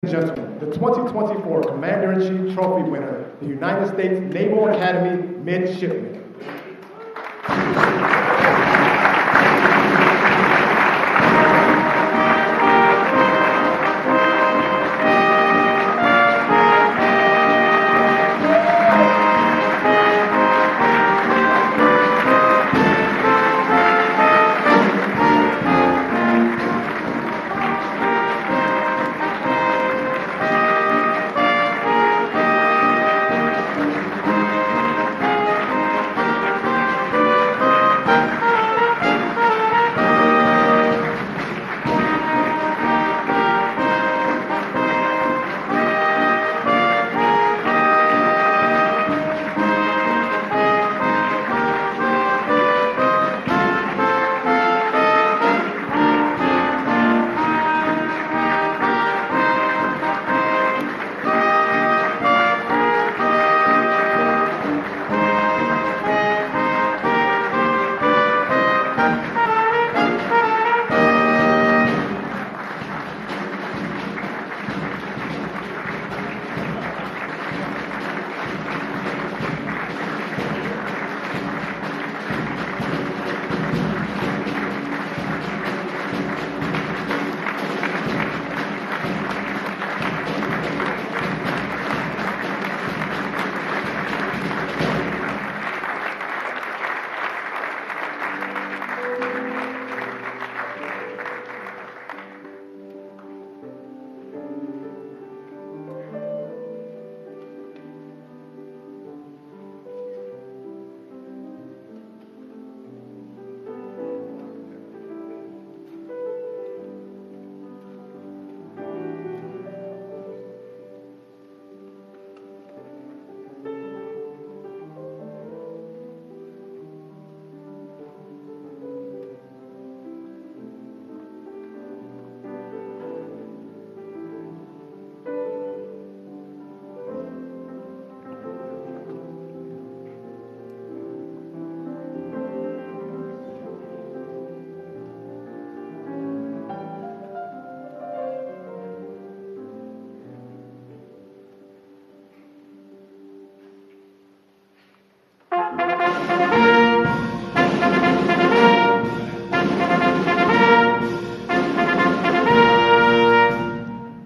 Gentlemen, the 2024 Commander-in-Chief Trophy winner, the United States Naval Academy Midshipmen.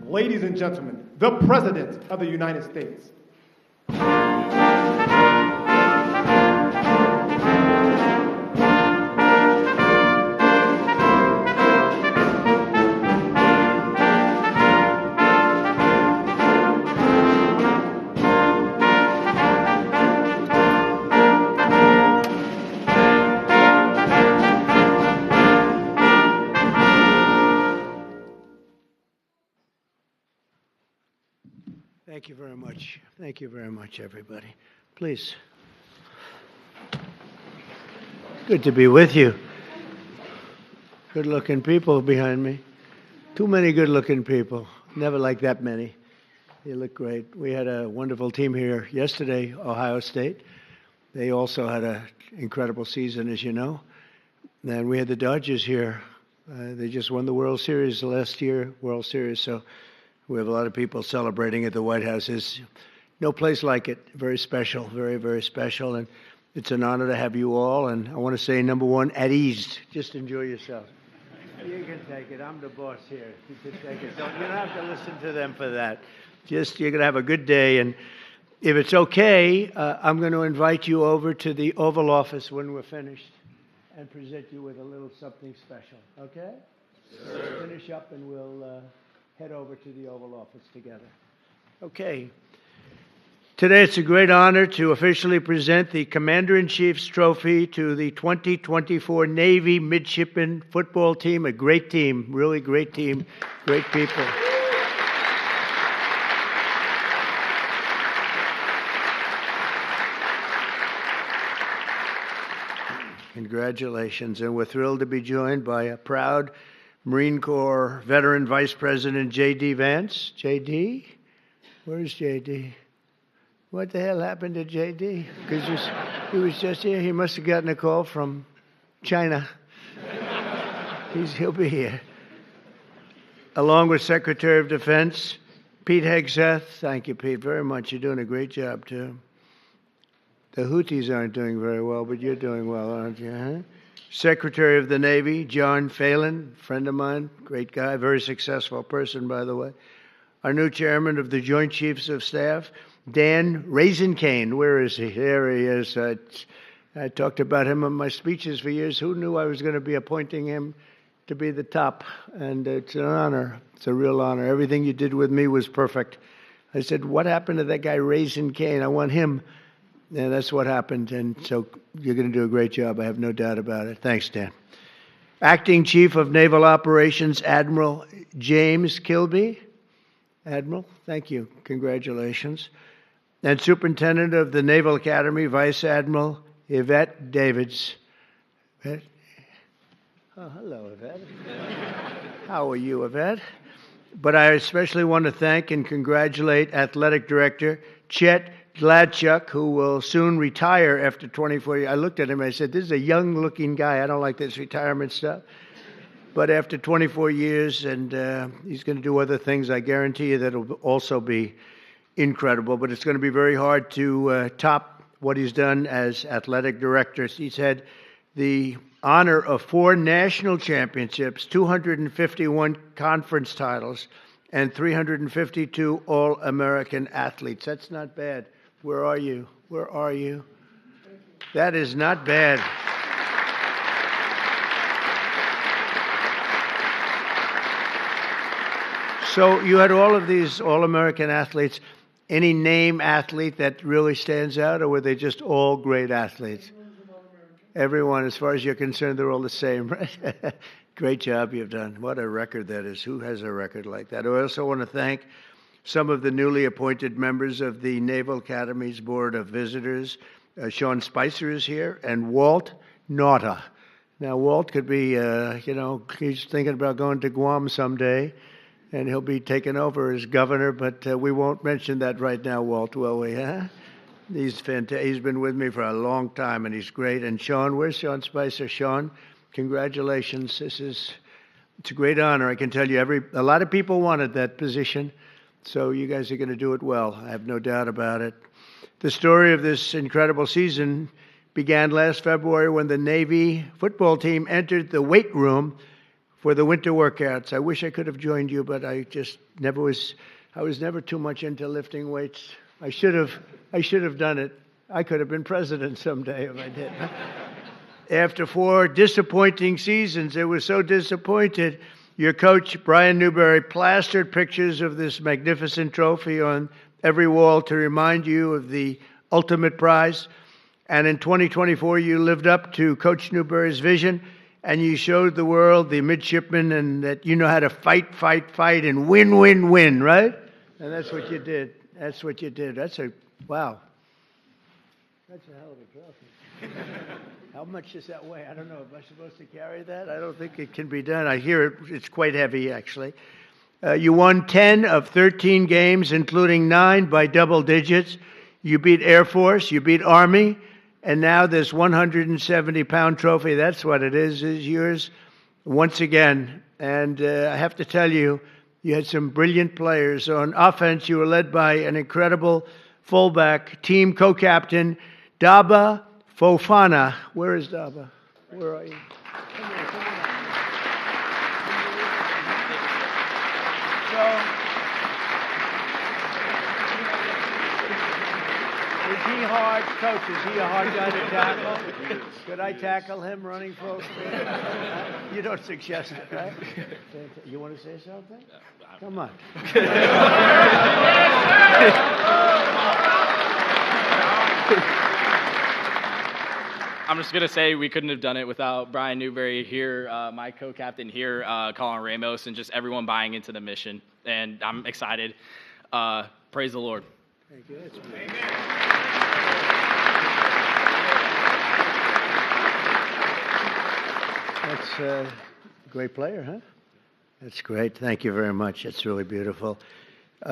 Ladies and gentlemen, the President of the United States. Thank you very much. Thank you very much, everybody. Please. Good to be with you. Good-looking people behind me. Too many good-looking people. Never like that many. You look great. We had a wonderful team here yesterday, Ohio State. They also had an incredible season, as you know. And we had the Dodgers here. They just won the World Series last year, World Series, so we have a lot of people celebrating at the White House. There's no place like it. Very special, very, very special. And it's an honor to have you all. And I want to say, number one, at ease. Just enjoy yourself. You can take it. I'm the boss here. You can take it. You don't have to listen to them for that. Just, you're going to have a good day. And if it's okay, I'm going to invite you over to the Oval Office when we're finished and present you with a little something special. Okay? Sure. Let's finish up and we'll head over to the Oval Office together. Okay. Today it's a great honor to officially present the Commander-in-Chief's Trophy to the 2024 Navy Midshipmen football team. A great team, really great team, great people. Congratulations, and we're thrilled to be joined by a proud Marine Corps veteran Vice President J.D. Vance. J.D.? Where's J.D.? What the hell happened to J.D.? Because he was just here. He must have gotten a call from China. He'll be here. Along with Secretary of Defense Pete Hegseth, thank you, Pete, very much. You're doing a great job, too. The Houthis aren't doing very well, but you're doing well, aren't you? Huh? Secretary of the Navy, John Phelan, friend of mine, great guy, very successful person, by the way. Our new chairman of the Joint Chiefs of Staff, Dan Raisin-Cane. Where is he? There he is. I talked about him in my speeches for years. Who knew I was going to be appointing him to be the top? And it's an honor. It's a real honor. Everything you did with me was perfect. I said, what happened to that guy Raisin-Cane? I want him. And that's what happened. And so you're going to do a great job. I have no doubt about it. Thanks, Dan. Acting Chief of Naval Operations, Admiral James Kilby. Admiral, thank you. Congratulations. And Superintendent of the Naval Academy, Vice Admiral Yvette Davids. Yvette? Oh, hello, Yvette. How are you, Yvette? But I especially want to thank and congratulate Athletic Director Chet Gladchuk, who will soon retire after 24 years. I looked at him and I said, this is a young-looking guy. I don't like this retirement stuff. But after 24 years, and he's going to do other things, I guarantee you that will also be incredible. But it's going to be very hard to top what he's done as athletic director. He's had the honor of 4 national championships, 251 conference titles, and 352 All-American athletes. That's not bad. Where are you? Where are you? That is not bad. So you had all of these All-American athletes. Any name athlete that really stands out, or were they just all great athletes? Everyone, as far as you're concerned, they're all the same, right? Great job you've done. What a record that is. Who has a record like that? I also want to thank some of the newly appointed members of the Naval Academy's Board of Visitors. Sean Spicer is here, and Walt Nauta. Now, Walt could be, he's thinking about going to Guam someday, and he'll be taken over as governor, but we won't mention that right now, Walt, will we? Huh? He's fantastic. He's been with me for a long time, and he's great. And Sean, where's Sean Spicer? Sean, congratulations. It's a great honor. I can tell you, a lot of people wanted that position, so you guys are going to do it well. I have no doubt about it. The story of this incredible season began last February when the Navy football team entered the weight room for the winter workouts. I wish I could have joined you, but I was never too much into lifting weights. I should have done it. I could have been president someday if I did. After 4 disappointing seasons, they were so disappointed, your coach, Brian Newberry, plastered pictures of this magnificent trophy on every wall to remind you of the ultimate prize. And in 2024, you lived up to Coach Newberry's vision, and you showed the world, the midshipmen, and that you know how to fight, and win, right? And that's what you did. That's what you did. Wow. That's a hell of a trophy. How much does that weigh? I don't know. Am I supposed to carry that? I don't think it can be done. I hear it's quite heavy, actually. You won 10 of 13 games, including 9 by double digits. You beat Air Force, you beat Army, and now this 170-pound trophy, that's what it is yours once again. And I have to tell you, you had some brilliant players. On offense, you were led by an incredible fullback, team co-captain, Daba Fofana. Where is Daba? Where are you? Come here, come on. So, is he hard? Coach, is he a hard guy to tackle? Could I tackle him running full speed? You don't suggest it, right? You want to say something? Come on. I'm just going to say we couldn't have done it without Brian Newberry here, my co-captain here, Colin Ramos, and just everyone buying into the mission. And I'm excited. Praise the Lord. Thank you. That's a great player, huh? That's great. Thank you very much. It's really beautiful.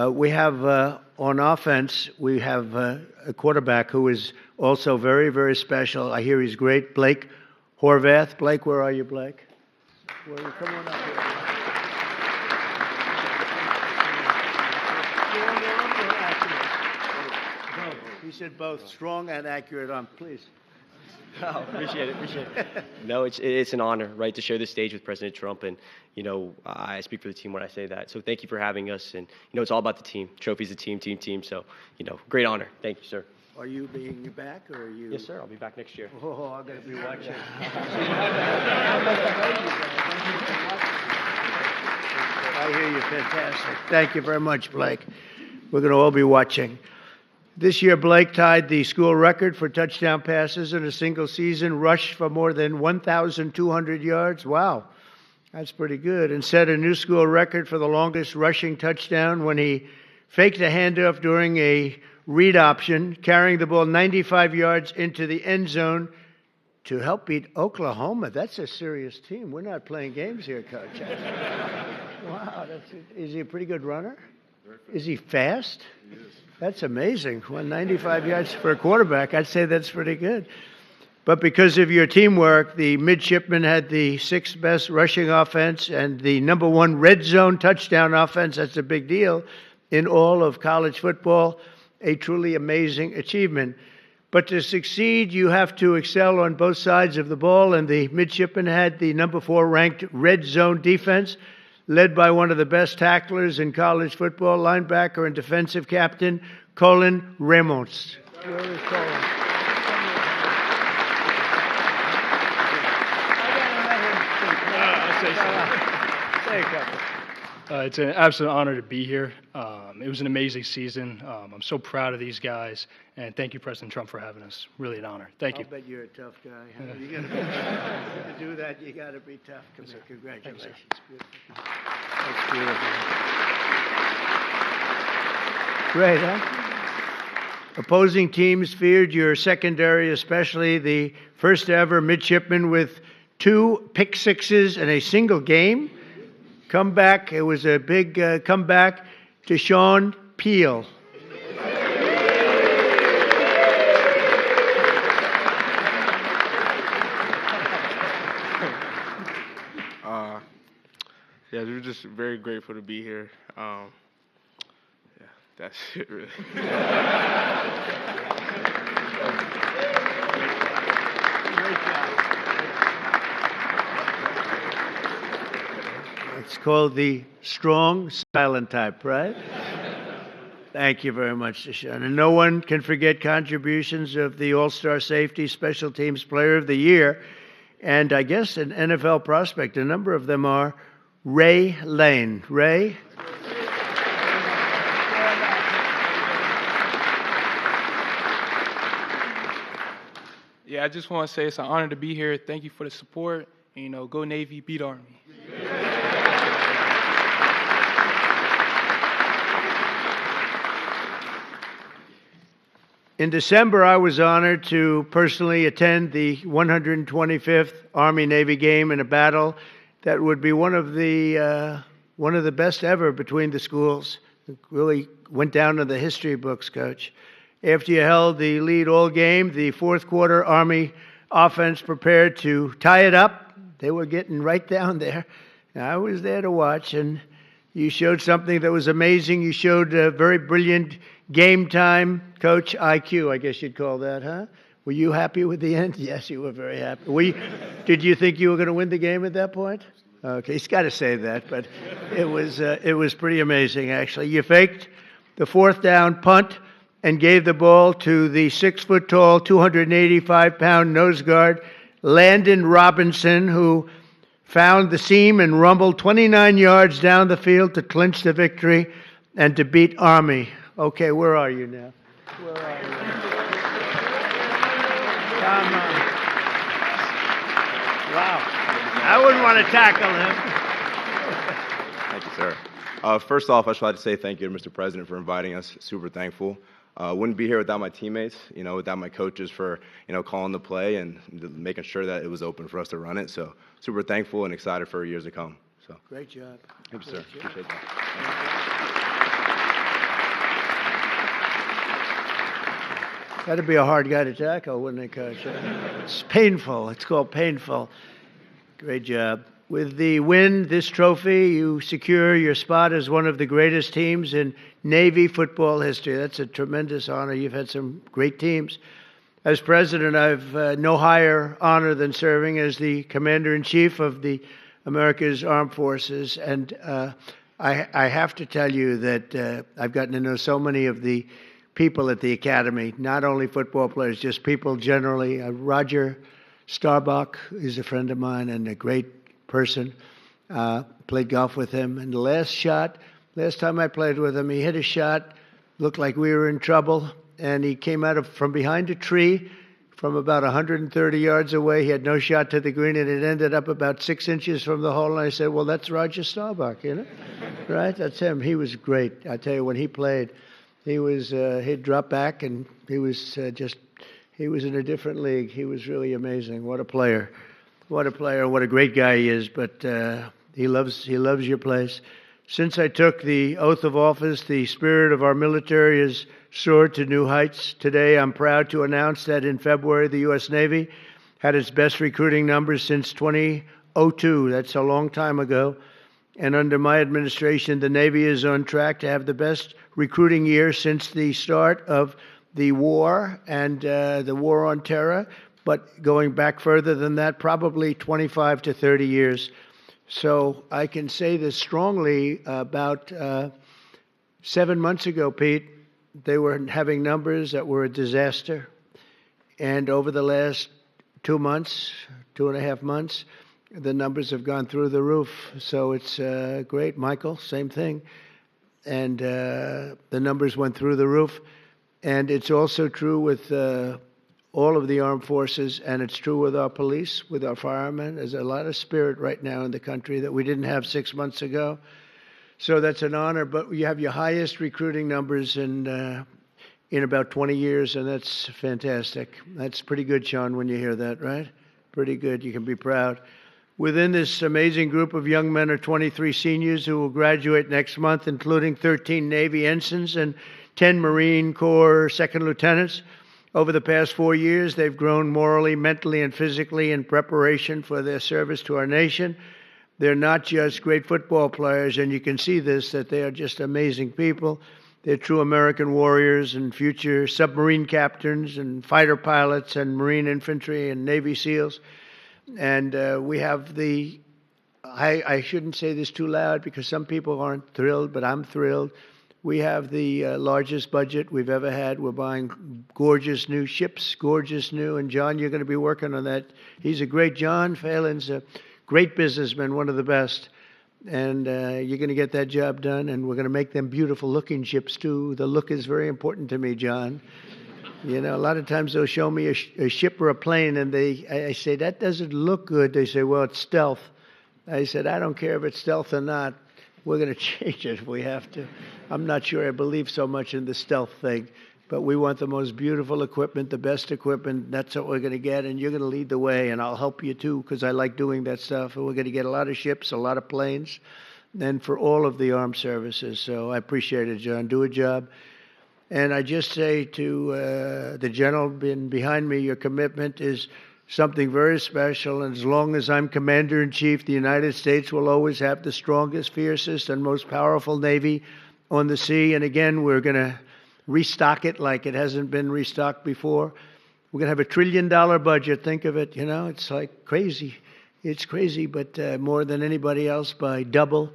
We have, on offense, we have a quarterback who is also very, very special. I hear he's great. Blake Horvath. Blake, where are you, Blake? Where are you? Come on up here. arm or accurate? Both. He said both, strong and accurate arm. Please. Oh, appreciate it. No, it's an honor, right, to share this stage with President Trump, and I speak for the team when I say that. So thank you for having us, and it's all about the team. Trophy's a team. So great honor. Thank you, sir. Are you being back, or are you? Yes, sir. I'll be back next year. Oh, I'm going to be watching. I hear you. Fantastic. Thank you very much, Blake. We're going to all be watching. This year, Blake tied the school record for touchdown passes in a single season, rushed for more than 1,200 yards. Wow, that's pretty good. And set a new school record for the longest rushing touchdown when he faked a handoff during a read option, carrying the ball 95 yards into the end zone to help beat Oklahoma. That's a serious team. We're not playing games here, Coach. Wow, is he a pretty good runner? Is he fast? He is. That's amazing. 195 yards for a quarterback. I'd say that's pretty good. But because of your teamwork, the Midshipmen had the sixth best rushing offense and the number one red zone touchdown offense. That's a big deal in all of college football. A truly amazing achievement. But to succeed, you have to excel on both sides of the ball, and the Midshipmen had the number 4 ranked red zone defense, led by one of the best tacklers in college football, linebacker and defensive captain, Colin Ramos. Where is Colin? Say a couple. It's an absolute honor to be here. It was an amazing season. I'm so proud of these guys, and thank you, President Trump, for having us. Really an honor. Thank you. I'll bet you're a tough guy. Huh? You gotta to do that, you got to be tough. Congratulations. That's beautiful. Great, huh? Opposing teams feared your secondary, especially the first ever Midshipman with 2 pick sixes in a single game. Comeback. It was a big comeback to Sean Peel. Yeah, we were just very grateful to be here. Yeah, that's it, really. It's called the strong, silent type, right? Thank you very much, Deshaun. And no one can forget contributions of the All-Star Safety Special Teams Player of the Year, and I guess an NFL prospect. A number of them are Ray Lane. Ray? Yeah, I just want to say it's an honor to be here. Thank you for the support. And, go Navy, beat Army. In December, I was honored to personally attend the 125th Army-Navy game in a battle that would be one of the best ever between the schools. It really went down to the history books, Coach. After you held the lead all game, the fourth quarter Army offense prepared to tie it up. They were getting right down there. I was there to watch, and you showed something that was amazing. You showed a very brilliant game time, Coach IQ, I guess you'd call that, huh? Were you happy with the end? Yes, you were very happy. Did you think you were going to win the game at that point? Okay, he's got to say that, but it was pretty amazing, actually. You faked the fourth down punt and gave the ball to the 6-foot-tall, 285-pound nose guard, Landon Robinson, who found the seam and rumbled 29 yards down the field to clinch the victory and to beat Army. Okay, where are you now? Where are you? Come on. Wow. I wouldn't want to tackle him. Thank you, sir. First off, I just wanted to say thank you to Mr. President for inviting us. Super thankful. Wouldn't be here without my teammates, without my coaches for, calling the play and making sure that it was open for us to run it. So super thankful and excited for years to come. So great job. Thank you, sir. Appreciate that. That'd be a hard guy to tackle, wouldn't it, Coach? It's painful. It's called painful. Great job. With the win, this trophy, you secure your spot as one of the greatest teams in Navy football history. That's a tremendous honor. You've had some great teams. As president, I've no higher honor than serving as the commander-in-chief of the America's Armed Forces. And I have to tell you that I've gotten to know so many of the people at the academy, not only football players, just people generally. Roger Staubach is a friend of mine and a great person. Played golf with him. And the last time I played with him, he hit a shot, looked like we were in trouble, and he came out from behind a tree from about 130 yards away. He had no shot to the green, and it ended up about 6 inches from the hole. And I said, well, that's Roger Staubach, right? That's him. He was great. I tell you, when he played, he'd drop back, and he was in a different league. He was really amazing. What a player. What a player, what a great guy he is, but he loves your place. Since I took the oath of office, the spirit of our military has soared to new heights. Today, I'm proud to announce that in February, the U.S. Navy had its best recruiting numbers since 2002. That's a long time ago. And under my administration, the Navy is on track to have the best recruiting year since the start of the war and the war on terror. But going back further than that, probably 25 to 30 years. So I can say this strongly. About 7 months ago, Pete, they were having numbers that were a disaster. And over the last 2 months, 2.5 months, the numbers have gone through the roof. So it's great. Michael, same thing. And the numbers went through the roof. And it's also true with all of the armed forces, and it's true with our police, with our firemen. There's a lot of spirit right now in the country that we didn't have 6 months ago. So that's an honor, but you have your highest recruiting numbers in about 20 years, and that's fantastic. That's pretty good, Sean, when you hear that, right? Pretty good. You can be proud. Within this amazing group of young men are 23 seniors who will graduate next month, including 13 Navy ensigns and 10 Marine Corps second lieutenants. Over the past 4 years, they've grown morally, mentally, and physically in preparation for their service to our nation. They're not just great football players, and you can see this, that they are just amazing people. They're true American warriors and future submarine captains and fighter pilots and Marine infantry and Navy SEALs. And we have I shouldn't say this too loud because some people aren't thrilled, but I'm thrilled. We have the largest budget we've ever had. We're buying gorgeous new ships, gorgeous new. And John, you're going to be working on that. John Phelan's a great businessman, one of the best. And you're going to get that job done. And we're going to make them beautiful looking ships too. The look is very important to me, John. A lot of times they'll show me a ship or a plane and I say, that doesn't look good. They say, well, it's stealth. I said, I don't care if it's stealth or not. We're going to change it if we have to. I'm not sure I believe so much in the stealth thing, but we want the most beautiful equipment, the best equipment. That's what we're going to get, and you're going to lead the way, and I'll help you too because I like doing that stuff. And we're going to get a lot of ships, a lot of planes, and for all of the armed services. So I appreciate it, John. Do a job. And I just say to the gentleman behind me, your commitment is something very special, and as long as I'm Commander-in-Chief, the United States will always have the strongest, fiercest, and most powerful Navy on the sea. And again, we're going to restock it like it hasn't been restocked before. We're going to have $1 trillion budget. Think of it, it's like crazy. It's crazy, but more than anybody else by double.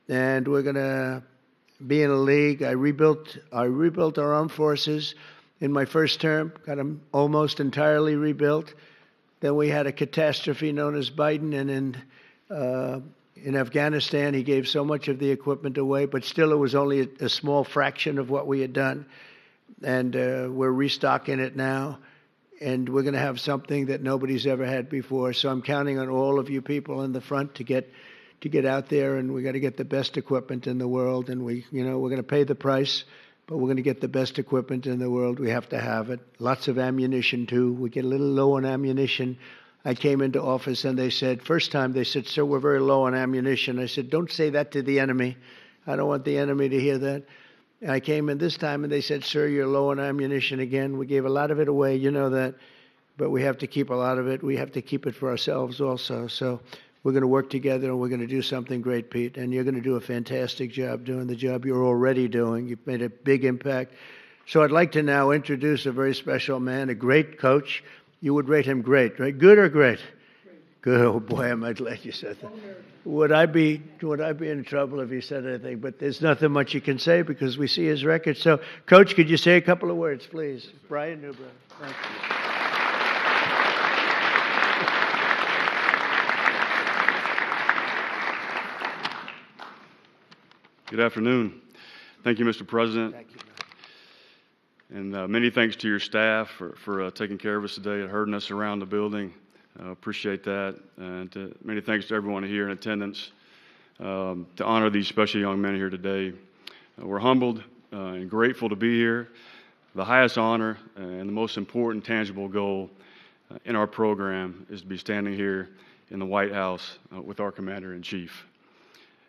And we're going to be in a league. I rebuilt our armed forces in my first term, got them almost entirely rebuilt. Then we had a catastrophe known as Biden, and in Afghanistan, he gave so much of the equipment away, but still it was only a small fraction of what we had done. And we're restocking it now, and we're going to have something that nobody's ever had before. So I'm counting on all of you people in the front to get out there, and we got to get the best equipment in the world. And we're going to pay the price, but we're going to get the best equipment in the world. We have to have it. Lots of ammunition, too. We get a little low on ammunition. I came into office, and first time they said, sir, we're very low on ammunition. I said, don't say that to the enemy. I don't want the enemy to hear that. And I came in this time, and they said, sir, you're low on ammunition again. We gave a lot of it away, you know that. But we have to keep a lot of it. We have to keep it for ourselves also. So We're going to work together, and we're going to do something great, Pete. And you're going to do a fantastic job doing the job you're already doing. You've made a big impact. So I'd like to now introduce a very special man, a great coach. You would rate him great, right? Good or great? Good. Oh boy, am I glad you said that. Would I be in trouble if he said anything? But there's nothing much you can say because we see his record. So, Coach, could you say a couple of words, please? Brian Newbrow. Thank you. Good afternoon. Thank you, Mr. President. Thank you. And many thanks to your staff for taking care of us today and herding us around the building. Appreciate that. And many thanks to everyone here in attendance to honor these special young men here today. We're humbled and grateful to be here. The highest honor and the most important tangible goal in our program is to be standing here in the White House with our Commander-in-Chief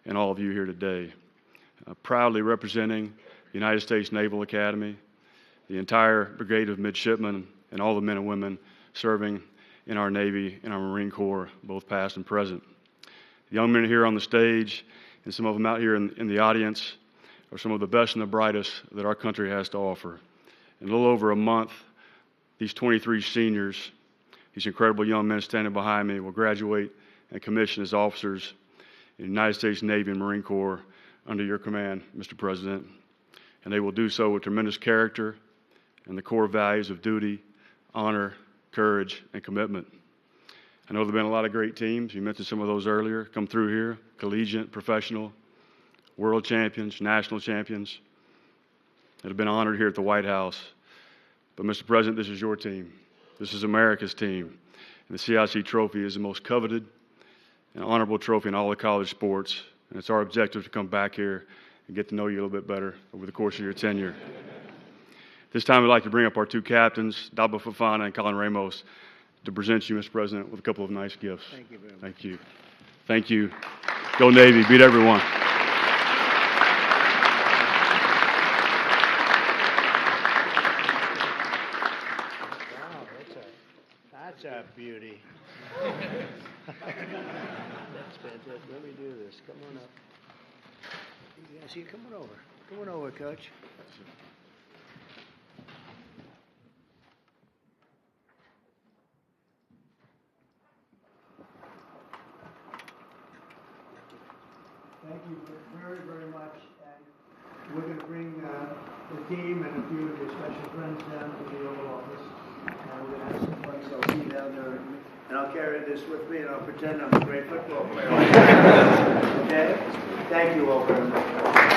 and all of you here today. Proudly representing the United States Naval Academy, the entire brigade of midshipmen, and all the men and women serving in our Navy and our Marine Corps, both past and present. The young men here on the stage and some of them out here in the audience are some of the best and the brightest that our country has to offer. In a little over a month, these 23 seniors, these incredible young men standing behind me, will graduate and commission as officers in the United States Navy and Marine Corps under your command, Mr. President. And they will do so with tremendous character and the core values of duty, honor, courage, and commitment. I know there have been a lot of great teams. You mentioned some of those earlier, come through here, collegiate, professional, world champions, national champions that have been honored here at the White House. But Mr. President, this is your team. This is America's team. And the CIC trophy is the most coveted and honorable trophy in all the college sports. And it's our objective to come back here and get to know you a little bit better over the course of your tenure. This time I'd like to bring up our two captains, Dabo Fofana and Colin Ramos, to present you, Mr. President, with a couple of nice gifts. Thank you very much. Thank you. Thank you. Go Navy. Beat everyone. Wow, that's a beauty. That's fantastic. Let me do this. Come on up. You guys, come on over. Come on over, Coach. Thank you very, very much. And we're going to bring the team and a few of your special friends down to the Oval Office. And we're going to have some fun, so I'll see you down there. And I'll carry this with me, and I'll pretend I'm a great football player. Okay? Thank you all very much.